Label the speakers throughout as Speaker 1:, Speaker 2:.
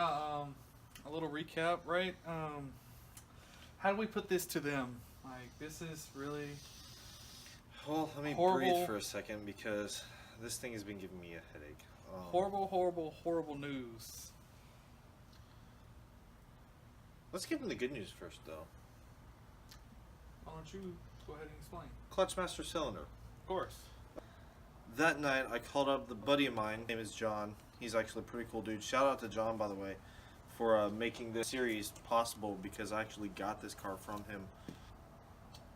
Speaker 1: a little recap, right? How do we put this to them? Like, this is really
Speaker 2: Well, let me
Speaker 1: horrible,
Speaker 2: breathe for a second because this thing has been giving me a headache.
Speaker 1: horrible news.
Speaker 2: Let's give them the good news first, though.
Speaker 1: Why don't you go ahead and explain?
Speaker 2: Clutch master cylinder.
Speaker 1: Of course.
Speaker 2: That night, I called up the buddy of mine. His name is John. He's actually a pretty cool dude. Shout out to John, by the way, for making this series possible because I actually got this car from him.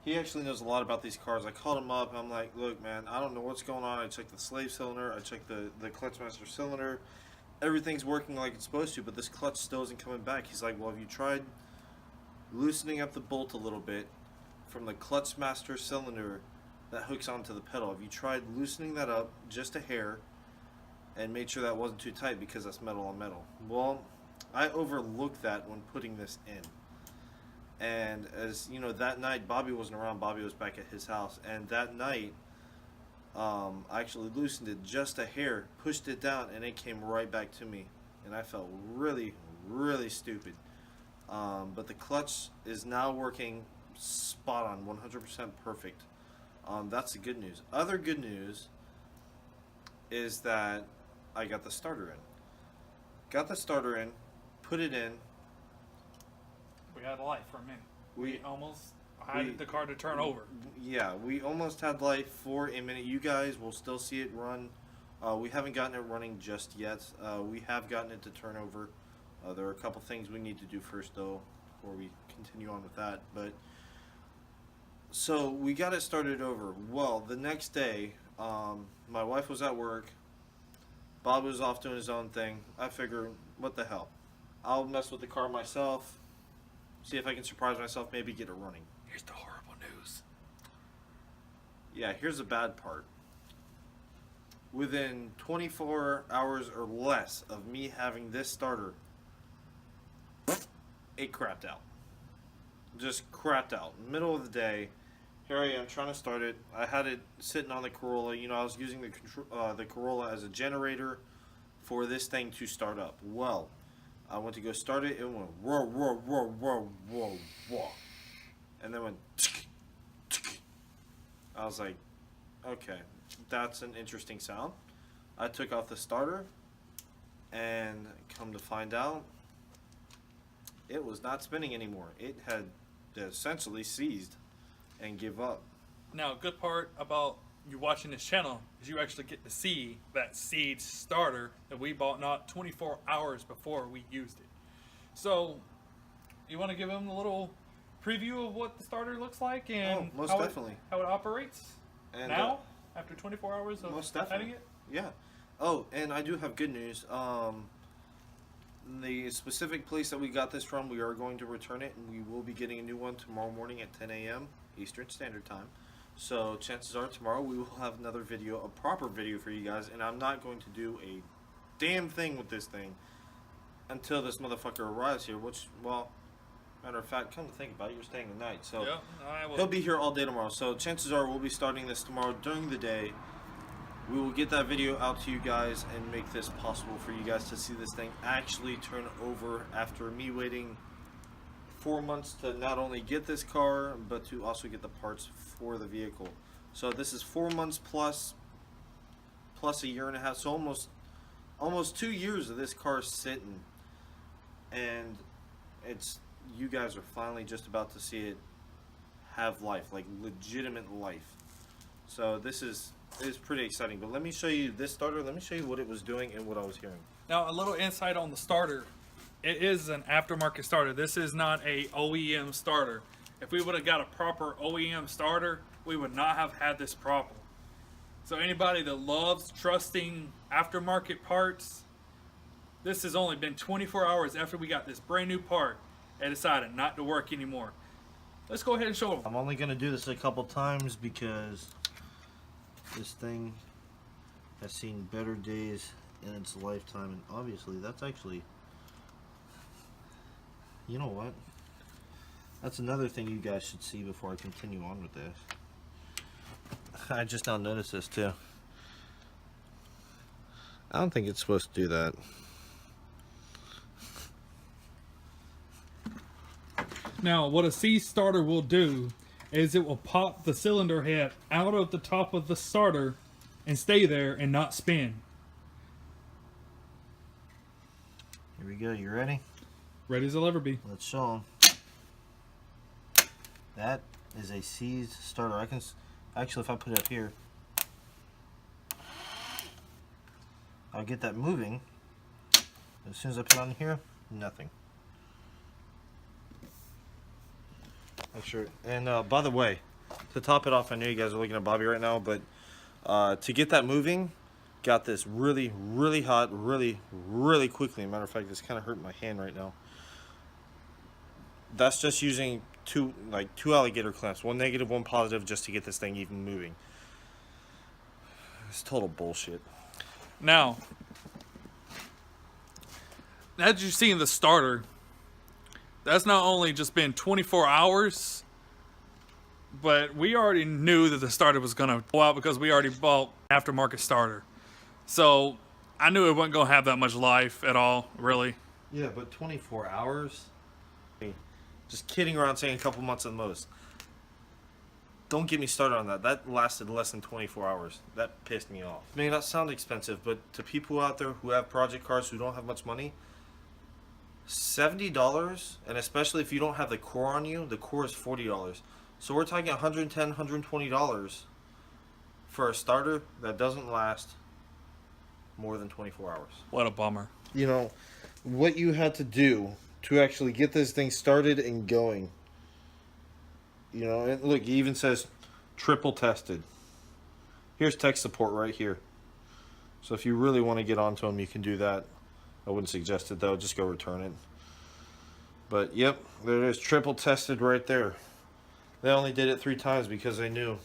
Speaker 2: He actually knows a lot about these cars. I called him up. I'm like, look, man, I don't know what's going on. I checked the slave cylinder. I checked the clutch master cylinder. Everything's working like it's supposed to, but this clutch still isn't coming back. He's like, well, have you tried loosening up the bolt a little bit from the clutch master cylinder that hooks onto the pedal? Have you tried loosening that up just a hair and made sure that wasn't too tight because that's metal on metal? Well, I overlooked that when putting this in. And as you know, that night Bobby wasn't around. Bobby was back at his house, and that night I actually loosened it just a hair, pushed it down, and it came right back to me, and I felt really stupid. But the clutch is now working spot on, 100% perfect. That's the good news. Other good news is that I got the starter in. Got the starter in, put it in.
Speaker 1: We had life for a minute.
Speaker 2: We
Speaker 1: almost had the car to turn over.
Speaker 2: Yeah, we almost had life for a minute. You guys will still see it run. We haven't gotten it running just yet. We have gotten it to turn over. There are a couple things we need to do first, though, before we continue on with that. But so we got it started over. Well, the next day, my wife was at work. Bob was off doing his own thing. I figured, what the hell? I'll mess with the car myself. See if I can surprise myself, maybe get it running.
Speaker 1: Here's the horrible news.
Speaker 2: Yeah, here's the bad part. Within 24 hours or less of me having this starter, it crapped out. Just crapped out. Middle of the day, here I am trying to start it. I had it sitting on the Corolla. You know, I was using the Corolla as a generator for this thing to start up. Well, I went to go start it. It went whoa, whoa, whoa, whoa, whoa, whoa, and then went. I was like, okay, that's an interesting sound. I took off the starter, and come to find out, it was not spinning anymore. It had essentially seized and give up.
Speaker 1: Now, a good part about you watching this channel is you actually get to see that seed starter that we bought not 24 hours before we used it. So, you want to give them a little preview of what the starter looks like and
Speaker 2: most
Speaker 1: how
Speaker 2: definitely.
Speaker 1: How it operates
Speaker 2: And
Speaker 1: now after 24 hours of
Speaker 2: most
Speaker 1: having
Speaker 2: definitely.
Speaker 1: it?
Speaker 2: Yeah. Oh, and I do have good news. The specific place that we got this from, we are going to return it, and we will be getting a new one tomorrow morning at 10 a.m. Eastern Standard Time. So chances are tomorrow we will have another video, a proper video for you guys, and I'm not going to do a damn thing with this thing until this motherfucker arrives here, which, well, matter of fact, come to think about it, you're staying the night, so
Speaker 1: Yeah, I will.
Speaker 2: he'll be here all day tomorrow. So chances are we'll be starting this tomorrow during the day. We will get that video out to you guys and make this possible for you guys to see this thing actually turn over after me waiting 4 months to not only get this car, but to also get the parts for the vehicle. So this is 4 months plus a year and a half, so almost 2 years of this car sitting, and you guys are finally just about to see it have life, like legitimate life. So this is pretty exciting. But let me show you this starter. Let me show you what it was doing and what I was hearing.
Speaker 1: Now, a little insight on the starter. It is an aftermarket starter. This is not a OEM starter. If we would have got a proper OEM starter, we would not have had this problem. So anybody that loves trusting aftermarket parts, this has only been 24 hours after we got this brand new part and decided not to work anymore. Let's go ahead and show them.
Speaker 2: I'm only going to do this a couple times because this thing has seen better days in its lifetime, and obviously that's actually, you know what, that's another thing you guys should see before I continue on with this. I just now noticed this too. I don't think it's supposed to do that.
Speaker 1: Now, what a C starter will do is it will pop the cylinder head out of the top of the starter and stay there and not spin.
Speaker 2: Here we go. You ready?
Speaker 1: Ready as I'll ever be.
Speaker 2: Let's show them. That is a C starter. I can actually, if I put it up here, I'll get that moving. As soon as I put it on here, nothing. Make sure. And by the way, to top it off, I know you guys are looking at Bobby right now, but to get that moving, got this really, really hot, really, really quickly. Matter of fact, it's kind of hurting my hand right now. That's just using two alligator clamps, one negative, one positive, just to get this thing even moving. It's total bullshit.
Speaker 1: Now, as you see in the starter, that's not only just been 24 hours, but we already knew that the starter was going to go out because we already bought aftermarket starter. So I knew it wasn't going to have that much life at all, really.
Speaker 2: Yeah, but 24 hours? Just kidding around, saying a couple months at the most. Don't get me started on that. That lasted less than 24 hours. That pissed me off. It may not sound expensive, but to people out there who have project cars who don't have much money, $70, and especially if you don't have the core on you, the core is $40. So we're talking $110, $120 for a starter that doesn't last more than 24 hours.
Speaker 1: What a bummer.
Speaker 2: You know, what you had to do to actually get this thing started and going. You know, and look, it even says triple tested. Here's tech support right here. So if you really want to get onto them, you can do that. I wouldn't suggest it though, just go return it. But yep, there it is, triple tested right there. They only did it 3 times because they knew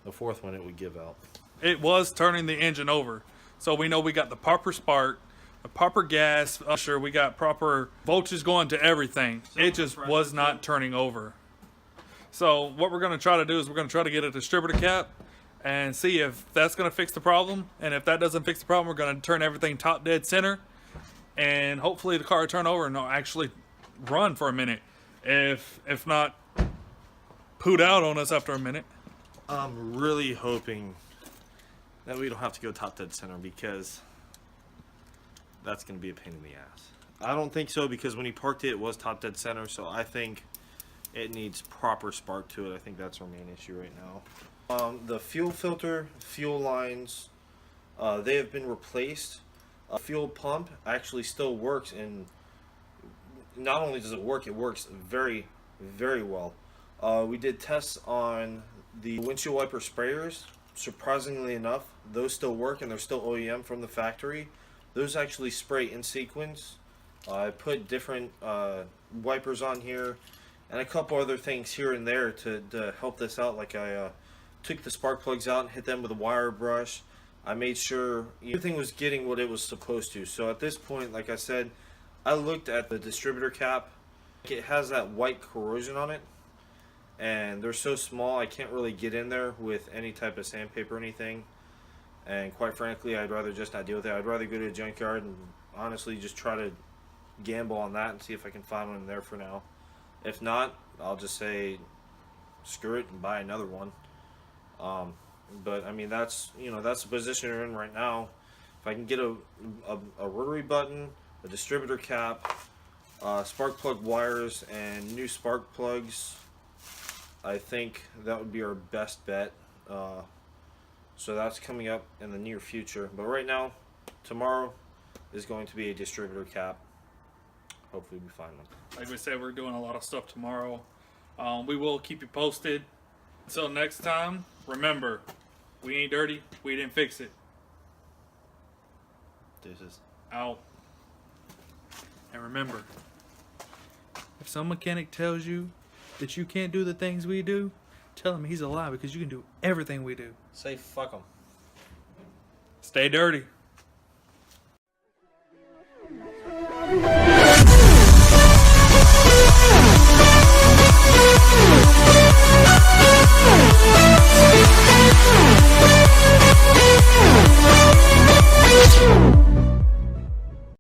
Speaker 2: the 4th one it would give out.
Speaker 1: It was turning the engine over. So we know we got the proper spark, the proper gas, sure we got proper voltage going to everything. It just was not turning over. So what we're going to try to do is we're going to try to get a distributor cap and see if that's going to fix the problem. And if that doesn't fix the problem, we're going to turn everything top dead center. And hopefully the car will turn over and it'll actually run for a minute. If not, poot out on us after a minute.
Speaker 2: I'm really hoping that we don't have to go top dead center because that's going to be a pain in the ass. I don't think so because when he parked it, it was top dead center. So I think it needs proper spark to it. I think that's our main issue right now. The fuel filter, fuel lines, they have been replaced. Fuel pump actually still works, and not only does it work very, very well. We did tests on the windshield wiper sprayers. Surprisingly enough, those still work and they're still OEM from the factory. Those actually spray in sequence. I put different wipers on here and a couple other things here and there to help this out. Like I took the spark plugs out and hit them with a wire brush. I made sure everything was getting what it was supposed to. So at this point, like I said, I looked at the distributor cap. It has that white corrosion on it, and they're so small I can't really get in there with any type of sandpaper or anything. And quite frankly, I'd rather just not deal with it. I'd rather go to a junkyard and honestly just try to gamble on that and see if I can find one in there for now. If not, I'll just say screw it and buy another one. But I mean, that's the position we're in right now. If I can get a rotary button, a distributor cap, spark plug wires, and new spark plugs, I think that would be our best bet. So that's coming up in the near future. But right now, tomorrow is going to be a distributor cap. Hopefully we find one.
Speaker 1: Like we said, we're doing a lot of stuff tomorrow. We will keep you posted. Until next time, remember, we ain't dirty, we didn't fix it.
Speaker 2: Deuces.
Speaker 1: Out. And remember, if some mechanic tells you that you can't do the things we do, tell him he's a lie because you can do everything we do.
Speaker 2: Say fuck them.
Speaker 1: Stay dirty.